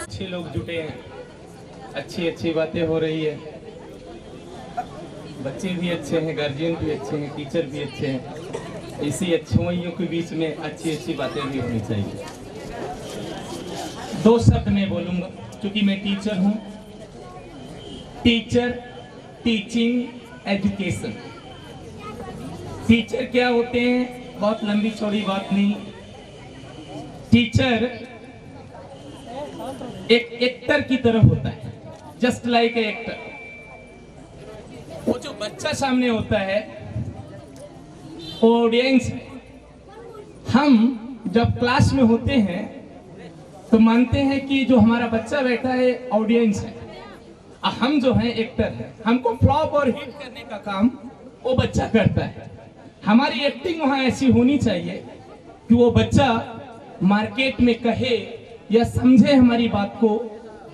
अच्छे लोग जुटे हैं, अच्छी बातें हो रही है, बच्चे भी अच्छे हैं, गार्जियन भी अच्छे हैं, टीचर भी अच्छे हैं। इसी अच्छोइयों के बीच में अच्छी बातें भी होनी चाहिए। दो शब्द मैं बोलूंगा क्योंकि मैं टीचर हूं। Teacher, teaching, education. टीचर क्या होते हैं, बहुत लंबी चौड़ी बात नहीं। टीचर एक एक्टर की तरह होता है, जस्ट लाइक ए एक्टर। वो जो बच्चा सामने होता है ऑडियंस है। हम जब क्लास में होते हैं तो मानते हैं कि जो हमारा बच्चा बैठा है ऑडियंस है, और हम जो हैं एक्टर हैं। हमको फ्लॉप और हिट करने का काम वो बच्चा करता है। हमारी एक्टिंग वहां ऐसी होनी चाहिए कि वो बच्चा मार्केट में कहे या समझे हमारी बात को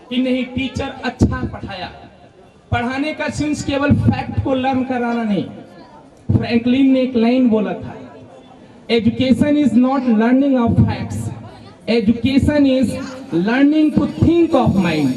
कि नहीं, टीचर अच्छा पढ़ाया। पढ़ाने का सिंस केवल फैक्ट को लर्न कराना नहीं। फ्रैंकलिन ने एक लाइन बोला था, education is not learning of facts, education is learning to think of mind.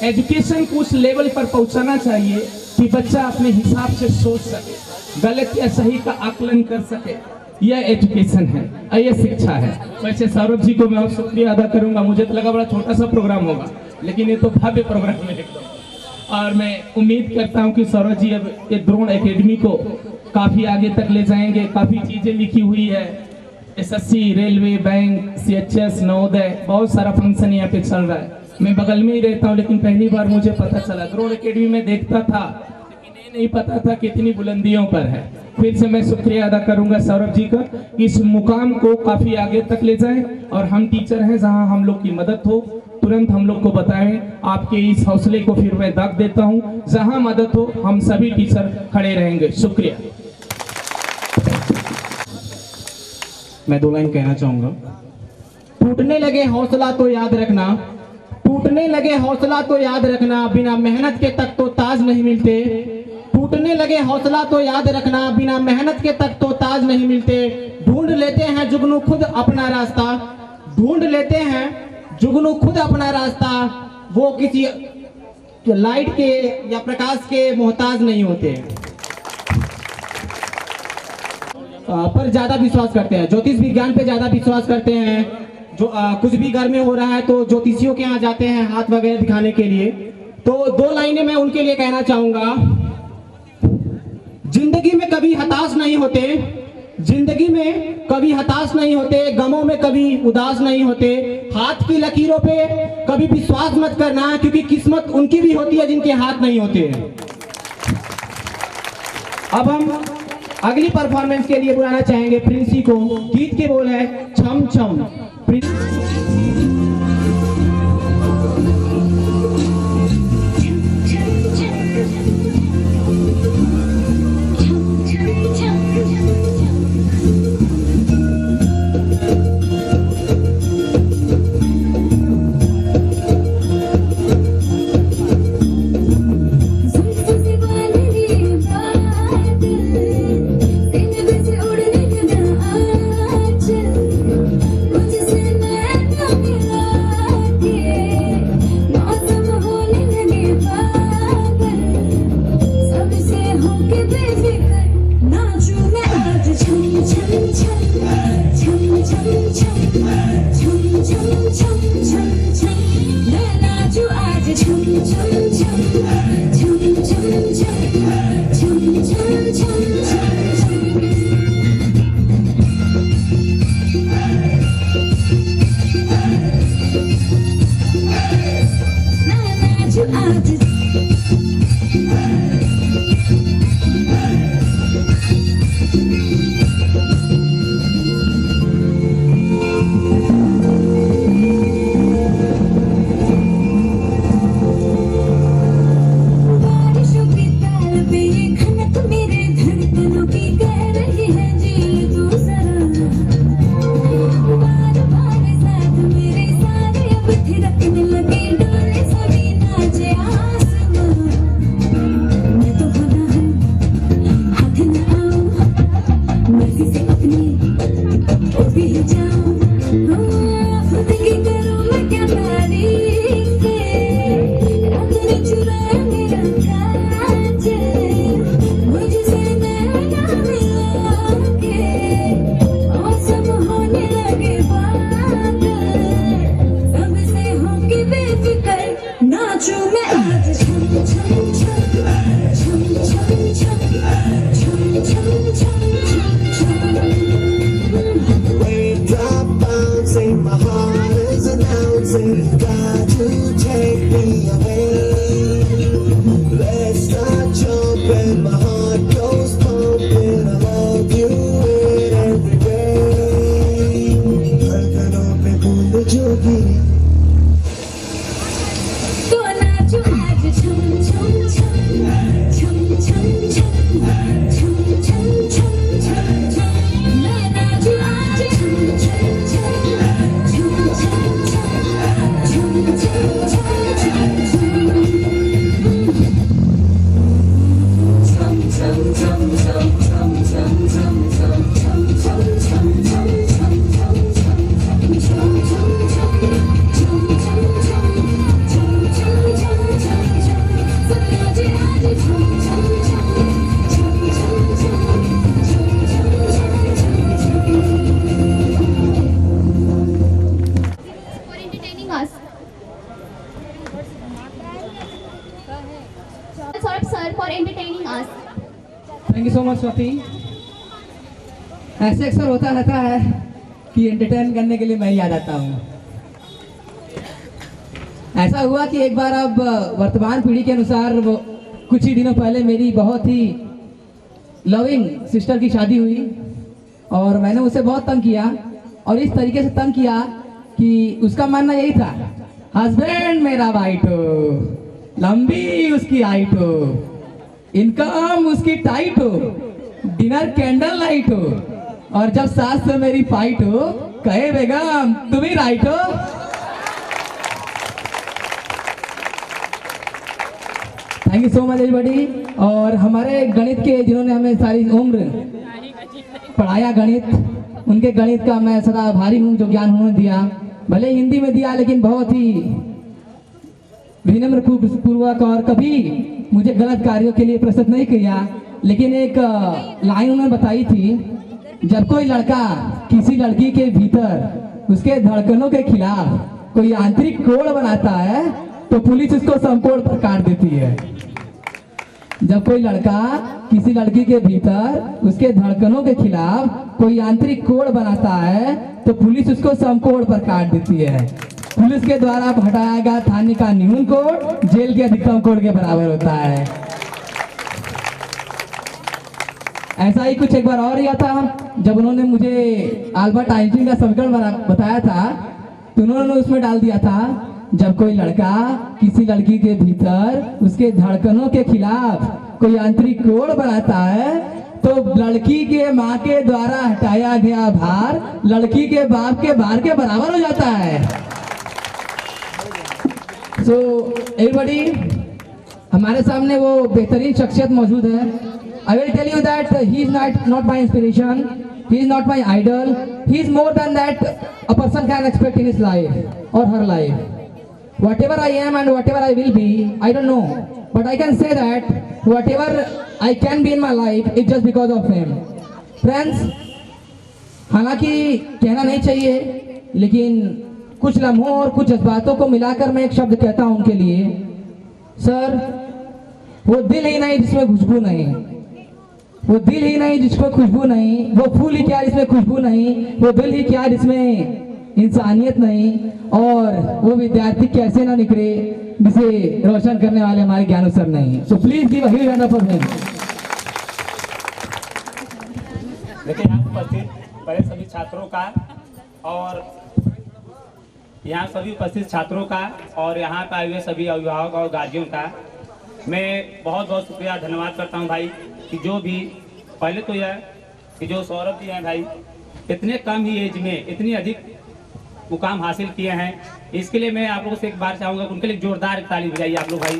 Education को उस लेवल पर पहुंचाना चाहिए कि बच्चा अपने हिसाब से सोच सके, गलत या सही का आकलन कर सके। यह एजुकेशन है, यह शिक्षा है। वैसे सौरभ जी को मैं और शुक्रिया अदा करूंगा। मुझे तो लगा बड़ा छोटा सा प्रोग्राम होगा, लेकिन ये तो भव्य प्रोग्राम है एकदम। और मैं उम्मीद करता हूं कि सौरभ जी अब ये द्रोण एकेडमी को काफी आगे तक ले जाएंगे। काफी चीजें लिखी हुई है, SSC, railway, bank, CHS, Navodaya, बहुत सारा फंक्शन यहाँ पे चल रहा है। मैं बगल में ही रहता हूँ, लेकिन पहली बार मुझे पता चला। द्रोण एकेडमी में देखता था, लेकिन ये नहीं पता था कितनी बुलंदियों पर है। फिर से मैं शुक्रिया अदा करूंगा सौरभ जी का, इस मुकाम को काफी आगे तक ले जाएं। और हम टीचर हैं, जहां हम लोग की मदद हो तुरंत हम लोग को बताएं। आपके इस हौसले को फिर मैं दाग देता हूं, जहां मदद हो हम सभी टीचर खड़े रहेंगे। शुक्रिया। मैं 2 लाइन कहना चाहूंगा। टूटने लगे हौसला तो याद रखना, टूटने लगे हौसला तो याद रखना, बिना मेहनत के तक तो ताज नहीं मिलते। टूटने लगे हौसला तो याद रखना, बिना मेहनत के तक तो ताज नहीं मिलते। ढूंढ लेते हैं जुगनू खुद अपना रास्ता, ढूंढ लेते हैं जुगनू खुद अपना रास्ता। वो किसी लाइट के या प्रकाश के मोहताज नहीं होते, पर ज्यादा विश्वास करते हैं। ज्योतिष विज्ञान पे ज्यादा विश्वास करते हैं। जो कुछ भी घर में हो रहा है तो ज्योतिषियों के यहाँ जाते हैं हाथ वगैरह दिखाने के लिए। तो 2 लाइनें मैं उनके लिए कहना चाहूंगा। जिंदगी में कभी हताश नहीं होते, जिंदगी में कभी हताश नहीं होते, गमों में कभी उदास नहीं होते। हाथ की लकीरों पे कभी विश्वास मत करना, क्योंकि किस्मत उनकी भी होती है जिनके हाथ नहीं होते। अब हम अगली परफॉर्मेंस के लिए बुलाना चाहेंगे प्रिंसी को। गीत के बोल है छम छम। Thank you so much Swati. ऐसे अक्सर होता रहता है कि एंटरटेन करने के लिए मैं ही आ जाता हूँ। ऐसा हुआ कि एक बार अब वर्तमान पीढ़ी के अनुसार वो कुछ ही दिनों पहले मेरी बहुत ही लविंग सिस्टर की शादी हुई और मैंने उसे बहुत तंग किया और इस तरीके से तंग किया कि उसका मानना यही था, हस्बैंड मेरा वाइट हो, लंबी उसकी हाइट हो, इनकम उसकी टाइट हो, डिनर कैंडल लाइट हो और जब सास से मेरी फाइट हो कहे बेगम तुम ही राइट हो। Thank you so much everybody. और हमारे गणित के जिन्होंने हमें सारी उम्र पढ़ाया गणित, उनके गणित का मैं सदा आभारी हूँ जो ज्ञान उन्होंने दिया, भले हिंदी में दिया लेकिन बहुत ही विनम्र पूर्वक और कभी मुझे गलत कार्यों के लिए प्रस्तुत नहीं किया। लेकिन एक लाइन उन्होंने बताई थी, जब कोई लड़का किसी लड़की के भीतर उसके धड़कनों के खिलाफ कोई आंतरिक कोड बनाता है तो पुलिस उसको संपूर्ण पर काट देती है। जब कोई लड़का किसी लड़की के भीतर उसके धड़कनों के खिलाफ कोई आंतरिक कोड बनाता है तो पुलिस उसको समकोड पर काट देती है। पुलिस के द्वारा हटाया गया थाने का न्यून कोड जेल के अधिकतम कोड के बराबर होता है। ऐसा ही कुछ एक बार और हुआ था, जब उन्होंने मुझे अल्बर्ट आइंस्टीन का समीकरण बताया था तो उन्होंने उसमें डाल दिया था, जब कोई लड़का किसी लड़की के भीतर उसके धड़कनों के खिलाफ कोई आंतरिक कोड बनाता है तो लड़की के माँ के द्वारा हटाया गया भार लड़की के बाप के भार के बराबर हो जाता है। सो एवरीबॉडी, हमारे सामने वो बेहतरीन शख्सियत मौजूद है। I will tell you that he is not my inspiration, he is not my idol, he is more than that a person can expect in his life or her life. Whatever I am and whatever I will be, I don't know, but I can say that whatever I can be in my life is just because of him. Friends, हालांकि कहना नहीं चाहिए, लेकिन कुछ लम्हों और कुछ जज्बातों को मिलाकर मैं एक शब्द कहता हूं उनके लिए। सर, वो दिल ही नहीं जिसमें खुशबू नहीं, वो दिल ही नहीं जिसको खुशबू नहीं, वो फूल ही क्या जिसमें खुशबू नहीं, वो दिल ही क्या जिसमें इंसानियत नहीं, और वो विद्यार्थी कैसे ना निकले जिसे रोशन करने वाले हमारे ज्ञानू सर नहीं। So please give a huge round of applause. देखिए, यहाँ उपस्थित बड़े सभी छात्रों का और यहाँ सभी उपस्थित छात्रों का और यहाँ पे आए हुए सभी अभिभावक और गार्जियन का मैं बहुत बहुत शुक्रिया धन्यवाद करता हूँ भाई, कि जो भी पहले तो यह कि जो सौरभ जी हैं भाई, इतने कम ही एज में इतनी अधिक मुकाम हासिल किए हैं, इसके लिए मैं आप लोगों से एक बार चाहूँगा उनके लिए जोरदार ताली बजाइए आप लोग भाई।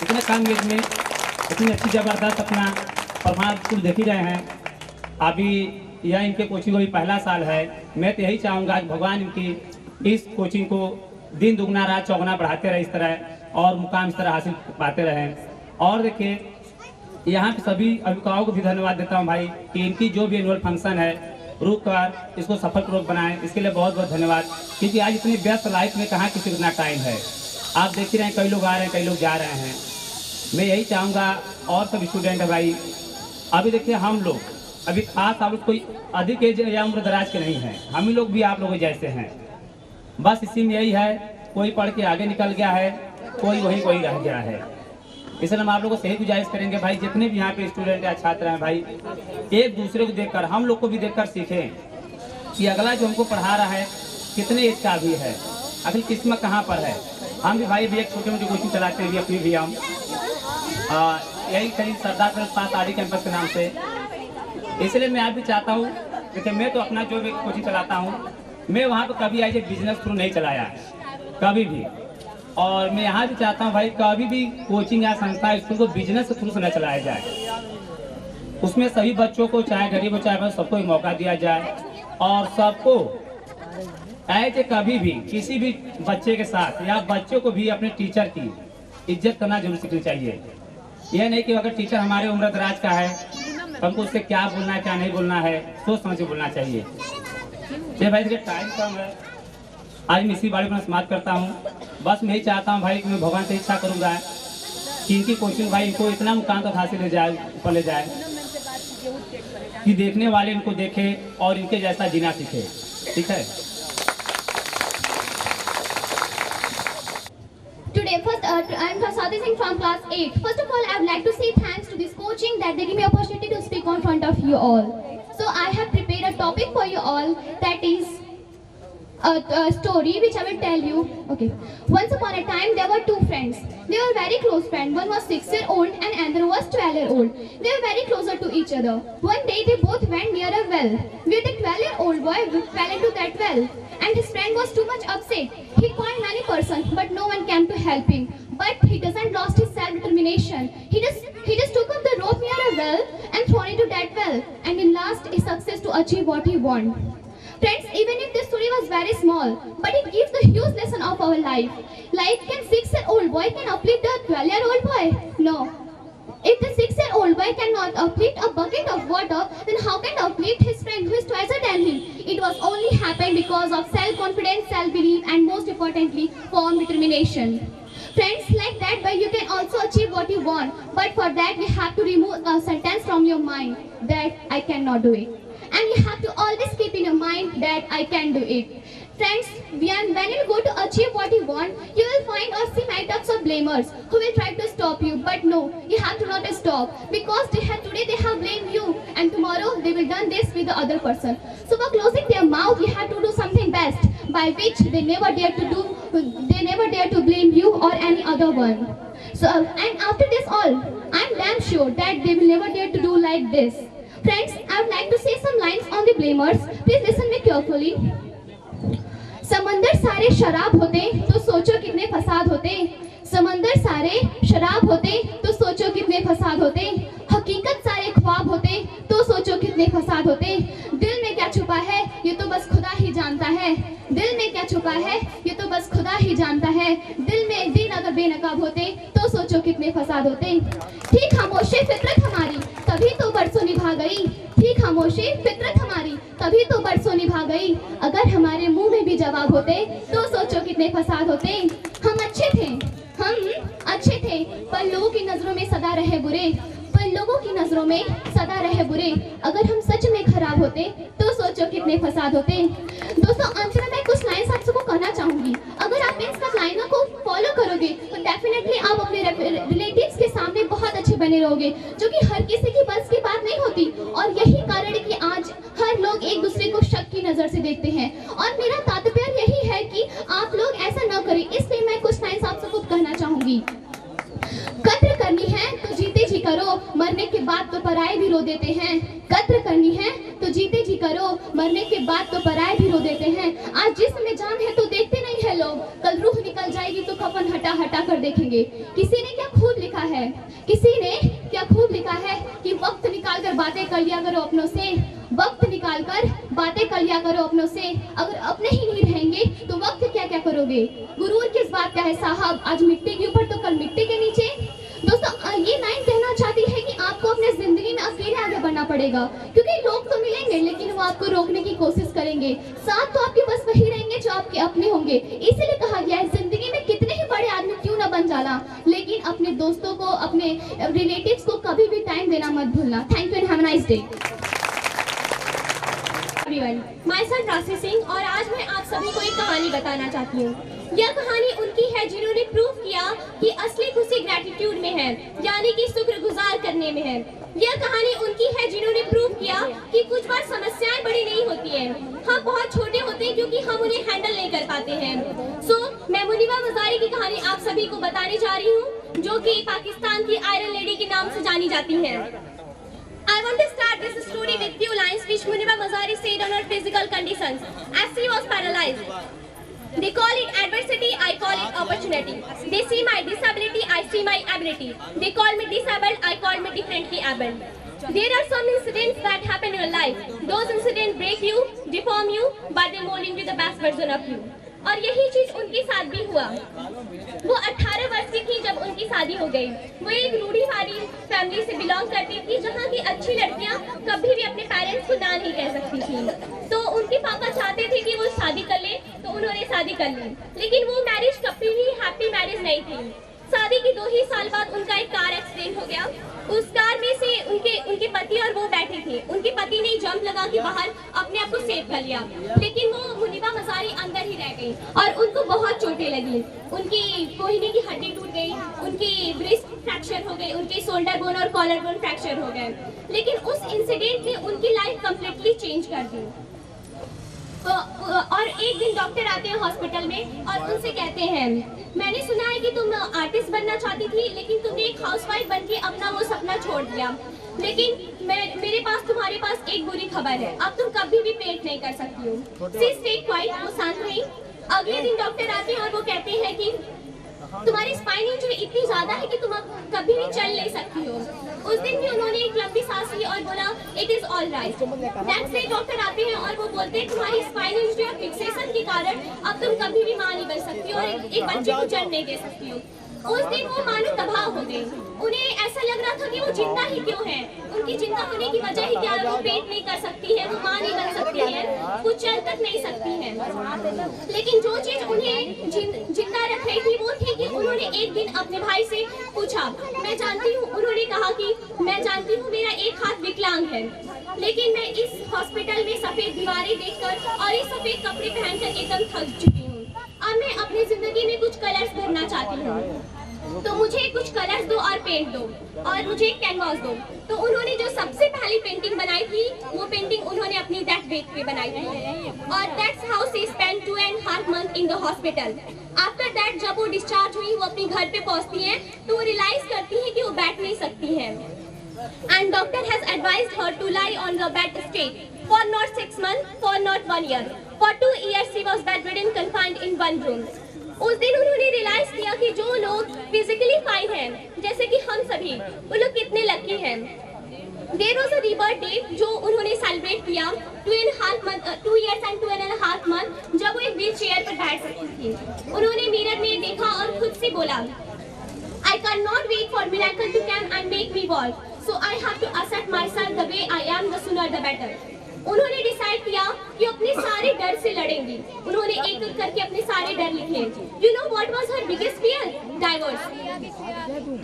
इतने कम एज में इतनी अच्छी ज़बरदस्त अपना परफॉर्मेंस कुल देख ही रहे हैं। अभी यह इनके कोचिंग को भी पहला साल है। मैं तो यही चाहूँगा कि भगवान इनकी इस कोचिंग को दिन दुगना रात चौगुना बढ़ाते रहे इस तरह, और मुकाम इस तरह हासिल पाते रहें। और देखिए, यहाँ पे सभी अभिभावकों को भी धन्यवाद देता हूँ भाई, कि इनकी जो भी एनुअल फंक्शन है रुक कर इसको सफलपूर्वक बनाएं, इसके लिए बहुत बहुत धन्यवाद। क्योंकि आज इतनी व्यस्त लाइफ में कहाँ किसी को इतना टाइम है। आप देख ही रहे हैं, कई लोग आ रहे हैं, कई लोग जा रहे हैं। मैं यही चाहूँगा और सब स्टूडेंट है भाई, अभी देखिए हम लोग अभी खास आप लोग कोई अधिक एज या उम्र दराज के नहीं हैं, हम ही लोग भी आप लोगों जैसे हैं। बस इसी में यही है, कोई पढ़ के आगे निकल गया है, कोई वही रह गया है। इसलिए हम आप लोगों से यही गुजारिश करेंगे भाई, जितने भी यहाँ पे स्टूडेंट या छात्र हैं भाई, एक दूसरे को देखकर हम लोग को भी देखकर सीखें कि अगला जो हमको पढ़ा रहा है कितने एज का भी है, अगली किस्मत कहाँ पर है। हम भी भाई भी एक छोटी मोटी कोचिंग चलाते हैं भी अपनी भी हम यही करीब सरदार सरोवर पास आदि कैंपस के नाम से। इसलिए मैं आप भी चाहता हूँ, देखिए मैं तो अपना जो भी कोचिंग चलाता हूँ, मैं वहाँ पर कभी ऐसे बिजनेस थ्रू नहीं चलाया कभी भी। और मैं यहाँ भी चाहता हूँ भाई, कभी भी कोचिंग या संस्था स्कूल को बिजनेस के थ्रू से न चलाया जाए। उसमें सभी बच्चों को, चाहे गरीब हो चाहे सबको एक मौका दिया जाए, और सबको ऐसे कभी भी किसी भी बच्चे के साथ या बच्चों को भी अपने टीचर की इज्जत करना जरूर सीखनी चाहिए। यह नहीं कि अगर टीचर हमारे उम्र दराज का है तो हमको उससे क्या बोलना है क्या नहीं बोलना है सोच समझ के बोलना चाहिए। ये भाई देखिए टाइम कम है, आज मैं इसी बारे में समाप्त करता हूँ। बस मैं ही चाहता हूँ भाई कि मैं भगवान से इच्छा करूँगा कि इनकी कोचिंग भाई इनको इतना मुकाम तक हासिल ले जाए, ऊपर ले जाए, कि देखने वाले इनको देखे और इनके जैसा जीना सीखे। ठीक है। Today, first, I am Swati Singh from class 8. First of all, I would like to say thanks to this coaching that they give me opportunity to speak on front of you all. So I have prepared a topic for you all, that is a story which I will tell you. Okay. Once upon a time, there were two friends. They were very close friends. One was 6-year-old and another was 12-year-old. They were very closer to each other. One day, they both went near a well, where the 12-year-old boy fell into that well, and his friend was too much upset. He called many persons, but no one came to help him. But he doesn't lost his self-determination. He just took up the rope near a well and thrown into that well, and in last, he success to achieve what he want. Friends, even if this story was very small, but it gives the huge lesson of our life. Like, can 6-year-old boy can uplift a 12-year-old boy? No. If the 6-year-old boy cannot uplift a bucket of water, then how can he uplift his friend who is twice than him? It was only happened because of self-confidence, self-belief, and most importantly, firm determination. Friends, like that way you can also achieve what you want. But for that we have to remove a sentence from your mind that I cannot do it. And you have to always keep in your mind that I can do it. Friends, when you go to achieve what you want, you will find or see many types of blamers who will try to stop you. But no, you have to not stop, because today they have blamed you, and tomorrow they will done this with the other person. So for closing their mouth, you have to do something best, by which they never dare to blame you or any other one. So and after this all, I'm damn sure that they will never dare to do like this. Friends, I would like to say some lines on the blamers. Please listen me carefully. समंदर सारे शराब होते तो सोचो कितने फसाद होते, समंदर सारे शराब होते तो सोचो कितने फसाद होते, हकीकत सारे ख्वाब होते तो सोचो कितने फसाद होते, दिल में क्या छुपा है ये तो बस खुदा ही जानता है, दिल में क्या छुपा है ये तो बस खुदा ही जानता है, दिल अगर बेनकाब होते तो सोचो कितने फसाद होते। ठीक खामोशी फितरत हमारी तभी तो बरसों निभा गई, ठीक खामोशी फितरत हमारी तभी तो बरसों निभा गई, अगर हमारे मुंह में भी जवाब होते तो सोचो कितने फसाद होते। हम अच्छे थे पर लोगों की नजरों में सदा रहे बुरे, पर लोगों की नजरों में सदा रहे बुरे, अगर हम सच में खराब होते तो सोचो कितने फसाद होते। दोस्तों, अंत में मैं कुछ लाइन्स आप सबको कहना चाहूंगी। अगर आप इन सब लाइनों को फॉलो करोगे तो डेफिनेटली आप अपने रिलेटिव्स के सामने बहुत अच्छे बने रहोगे, जो कि हर किसी की बस की बात नहीं होती, और यही कारण है कि आज हर लोग एक दूसरे को शक की नजर से देखते हैं। और मेरा तात्पर्य यही है कि आप लोग ऐसा न करें, इसलिए मैं कुछ लाइन्स आप सबको कहना चाहूंगी। कद्र करनी है तो जीते जी करो, मरने के बाद तो पराए भी रो देते हैं। कद्र करनी है तो जीते जी करो, मरने के बाद तो पराए भी रो देते हैं। आज जिसमें जान है तो देखते नहीं है लोग, कल रूह निकल जाएगी तो कफन हटा हटा कर देखेंगे। किसी ने क्या खूब लिखा है कि वक्त निकाल कर बातें कर लिया करो अपनों से, वक्त निकाल कर बातें कर लिया करो अपनों से, अगर अपने ही नहीं रहेंगे तो वक्त क्या क्या करोगे। गुरूर किस बात का है साहब, आज मिट्टी के ऊपर तो कल मिट्टी के नीचे। दोस्तों, ये लाइन कहना चाहती है कि आपको अपने जिंदगी में अकेले आगे बढ़ना पड़ेगा, क्योंकि लोग तो मिलेंगे लेकिन वो आपको रोकने की कोशिश करेंगे, साथ तो आपके बस वही रहेंगे जो आपके अपने होंगे। इसीलिए कहा गया है जिंदगी में कितने ही बड़े आदमी क्यों ना बन जाना, लेकिन अपने दोस्तों को, अपने रिलेटिव्स को कभी भी टाइम देना मत भूलना। Thank you and have a nice day. myself राशि सिंह, और आज मैं आप सभी को एक कहानी बताना चाहती हूँ। यह कहानी उनकी है जिन्होंने प्रूव किया कि असली खुशी ग्रैटिट्यूड में है, यानी कि शुक्रगुजार करने में है। यह कहानी उनकी है जिन्होंने प्रूव किया कि कुछ बार समस्याएं बड़ी नहीं होती है, हम बहुत छोटे होते हैं क्योंकि हम उन्हें हैंडल नहीं कर पाते हैं। सो मैं मुनीबा मजारी की कहानी आप सभी को बताने जा रही हूँ, जो कि पाकिस्तान की आयरन लेडी के नाम से जानी जाती है। I want to start this story with few lines which Muniba Mazari said on her physical conditions as she was paralyzed. They call it adversity, I call it opportunity. They see my disability, I see my ability. They call me disabled, I call me differently abled. There are some incidents that happen in your life. Those incidents break you, deform you, but they mold into the best version of you. और यही चीज उनके साथ भी हुआ। वो 18 वर्ष की थी जब उनकी शादी हो गई। वो एक रूढ़िवादी फैमिली से बिलोंग करती थी, जहाँ की अच्छी लड़कियाँ कभी भी अपने पेरेंट्स को ना नहीं कह सकती थी। तो उनके पापा चाहते थे कि वो शादी कर ले, तो उन्होंने शादी कर ली, लेकिन वो मैरिज कभी भी हैप्पी मैरिज नहीं थी। शादी के 2 ही साल बाद उनका एक कार एक्सीडेंट हो गया। उस कार में से उनके पति और वो बैठे थे। उनके पति ने जंप लगा के बाहर अपने आप को सेव कर लिया, लेकिन वो मुनीबा मजारी अंदर ही रह गई और उनको बहुत चोटें लगी। उनकी कोहनी की हड्डी टूट गई, उनकी ब्रेस्ट फ्रैक्चर हो गई, उनके शोल्डर बोन और कॉलर बोन फ्रैक्चर हो गए। लेकिन उस इंसिडेंट ने उनकी लाइफ कंप्लीटली चेंज कर दी। और एक दिन डॉक्टर आते हैं हॉस्पिटल में और उनसे कहते हैं, मैंने सुना है कि तुम आर्टिस्ट बनना चाहती थी, लेकिन तुमने एक हाउसवाइफ बनके अपना वो सपना छोड़ दिया। लेकिन मेरे पास तुम्हारे पास एक बुरी खबर है, अब तुम कभी भी पेट नहीं कर सकती हो। सी स्टेड क्वाइट, वो शांत रही। अगले दिन डॉक्टर आते हैं और वो कहते हैं कि तुम्हारी स्पाइन इंजरी इतनी ज्यादा है कि तुम कभी भी चल नहीं सकती हो। उस दिन भी उन्होंने एक लंबी सांस ली और बोला it is all right. Next day doctor आते हैं और वो बोलते हैं तुम्हारी स्पाइन इंजरी और फिक्सेशन के कारण अब तुम कभी भी मां नहीं बन सकती हो और एक बच्चे को जन्म नहीं दे सकती हो। उस दिन वो मानो तबाह हो गई। उन्हें ऐसा लग रहा था कि वो जिंदा ही क्यों है, उनकी जिंदा होने की वजह ही क्या है। वो पेट नहीं कर सकती है, वो मां नहीं बन सकती है, कुछ चल तक नहीं सकती है। लेकिन जो चीज उन्हें जिंदा रख रही थी वो थी कि उन्होंने उन्होंने एक दिन अपने भाई से पूछा, मैं जानती हूँ, उन्होंने कहा कि मैं जानती हूँ मेरा एक हाथ विकलांग है, लेकिन मैं इस हॉस्पिटल में सफेद दीवारें देखकर और ये सफेद कपड़े पहनकर एकदम थक चुकी हूँ। अब मैं अपनी जिंदगी में कुछ कलर्स भरना चाहती हूँ, तो मुझे कुछ कलर्स दो और पेंट दो और मुझे एक कैनवास दो। तो उन्होंने जो सबसे पहली पेंटिंग बनाई थी, वो पेंटिंग उन्होंने अपनी डेथ बेड पे बनाई थी, और that's how she spent 2.5 months in the hospital. After that जब वो डिस्चार्ज हुई, वो अपने घर पे पहुंचती हैं, तो वो रियलाइज करती हैं कि वो बैठ नहीं सकती हैं, and doctor has advised her to lie on the bed state for not 6 months, for not 1 year, for 2 years she was bedridden confined in 1 room। उस दिन उन्होंने रियलाइज किया कि जो लोग फिजिकली फाइन हैं, जैसे कि हम सभी, वो लोग कितने लकी हैं। There was a rebirth day जो उन्होंने सेलिब्रेट किया 2 years and 2.5 months, जब वो एक व्हील चेयर पर बैठ सकती थी। उन्होंने मिरर में देखा और खुद से बोला, I cannot wait for miracle to come and make me walk, so I have to accept myself the way I am, the sooner the better। उन्होंने डिसाइड किया कि अपने सारे डर से लड़ेंगी। उन्होंने एक एक करके अपने सारे डर लिखे। You know what was her biggest fear? Divorce.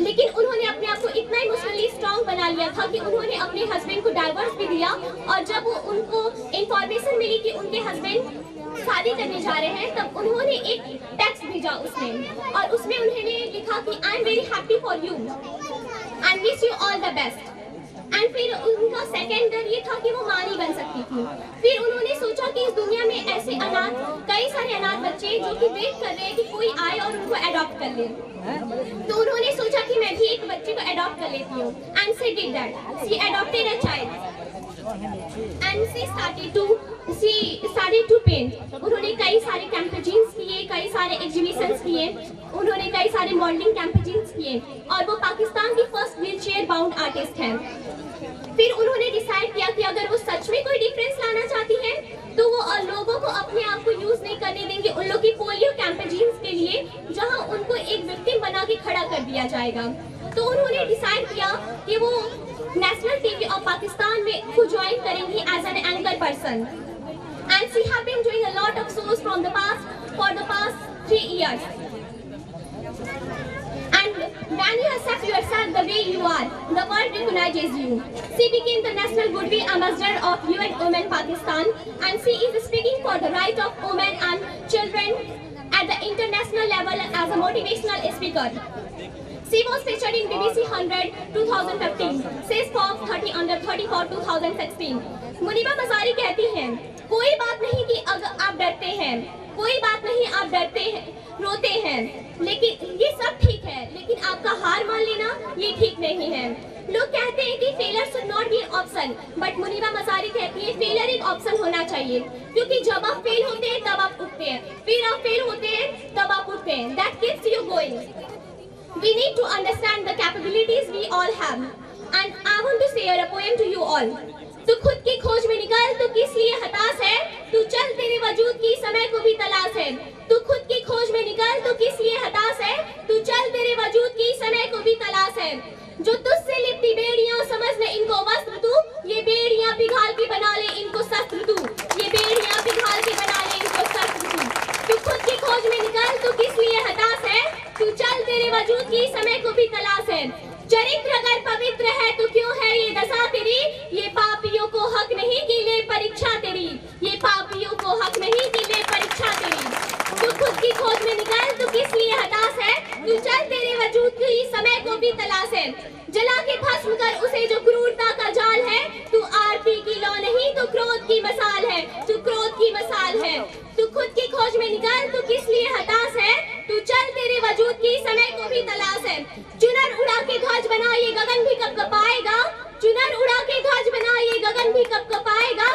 लेकिन उन्होंने अपने आप को इतना इमोशनली स्ट्रांग बना लिया था कि उन्होंने अपने हस्बैंड को डाइवोर्स भी दिया, और जब वो उनको इंफॉर्मेशन मिली कि उनके हस्बैंड शादी करने जा रहे हैं, तब उन्होंने एक टेक्स्ट भेजा उसमें, और उसमें उन्होंने लिखा कि I am very happy for you and wish you all the best. And फिर उनका सेकेंड डर ये था कि वो मां नहीं बन सकती थी। फिर उन्होंने सोचा कि इस दुनिया में ऐसे अनाथ, कई सारे अनाथ बच्चे जो कि वेट कर रहे हैं कि कोई आए और उनको अडॉप्ट कर ले। तो उन्होंने सोचा कि मैं भी एक बच्चे को अडॉप्ट कर लेती हूँ, and she did that. She adopted a child and she started to paint। उन्होंने कई सारे कैंपेन्स किए, कई सारे एग्जीबिशंस किए, उन्होंने कई सारे मॉडलिंग कैंपेन्स किए, और वो पाकिस्तान की फर्स्ट व्हीलचेयर बाउंड आर्टिस्ट हैं। फिर उन्होंने डिसाइड किया कि अगर वो सच में कोई डिफरेंस लाना चाहती हैं, तो वो लोगों को अपने आप को यूज नहीं करने देंगे उन लोगों की पोलियो कैंपेन्स के लिए, जहां उनको एक विक्टिम बना के खड़ा कर दिया जाएगा। तो उन्होंने डिसाइड किया कि वो नेशनल टीवी ऑफ पाकिस्तान में को ज्वाइन करेंगी as an anchor person, and she have been doing a lot of shows from the past for the past 3 years। And when you accept yourself the way you are, the world recognizes you। She became the national goodwill ambassador of UN Women Pakistan, and she is speaking for the right of women and children at the international level as a motivational speaker। She was featured in BBC 100 2015, says Fox 30 under 34 2016। Muniba Mazari कहती हैं, कोई बात नहीं कि अगर आप डरते हैं, कोई बात नहीं आप डरते हैं, रोते हैं, लेकिन ये सब ठीक है, लेकिन आपका हार मान लेना ये ठीक नहीं है। लोग कहते हैं कि failure should not be an option, but Muniba Mazari कहती है फेलियर एक ऑप्शन होना चाहिए, क्योंकि जब आप फेल होते हैं तब आप उठते हैं, फिर आप फेल होते हैं तब आप उठते हैं। That keeps you going. We need to understand the capabilities we all have, and I want to share a poem to you all। तू खुद की खोज में निकल, तो किस लिए हताश है, तू चल तेरे वजूद की समय को भी तलाश है। तू खुद की खोज में निकल, तो किस लिए हताश है, तू चल तेरे वजूद की समय को भी तलाश है। जो तुझसे लिपटी बेड़ियां समझ ले इनको वस्त्र तू, ये बेड़ियां पिघाल के बना ले इनको शस्त्र तू, ये बेड़ियां पिघाल के बना ले इनको शस्त्र तू। तू खुद की खोज में निकल, तो किस लिए हताश है, तू चल तेरे वजूद की समय को भी तलाश है। चरित्र अगर पवित्र है तो क्यों है ये दशा तेरी, ये पापियों को हक नहीं कि ले परीक्षा तेरी, ये पापियों को हक नहीं कि ले परीक्षा तेरी। तू खुद की खोज में निकल, तो किस लिए हताश है, तू चल तेरे वजूद की समय को भी तलाश है। जला के भस्म कर उसे जो क्रूरता का जाल है, तू आरती की लौ नहीं तो क्रोध की मसाल है, तू क्रोध की मसाल है। तू खुद की खोज में निकल, तो किस लिए हताश है, तू चल तेरे वजूद की समय को भी तलाश है। चुनर उड़ा के ध्वज बना ये गगन भी कब कपाएगा, चुनर उड़ा के ध्वज बना ये गगन भी कब कपाएगा।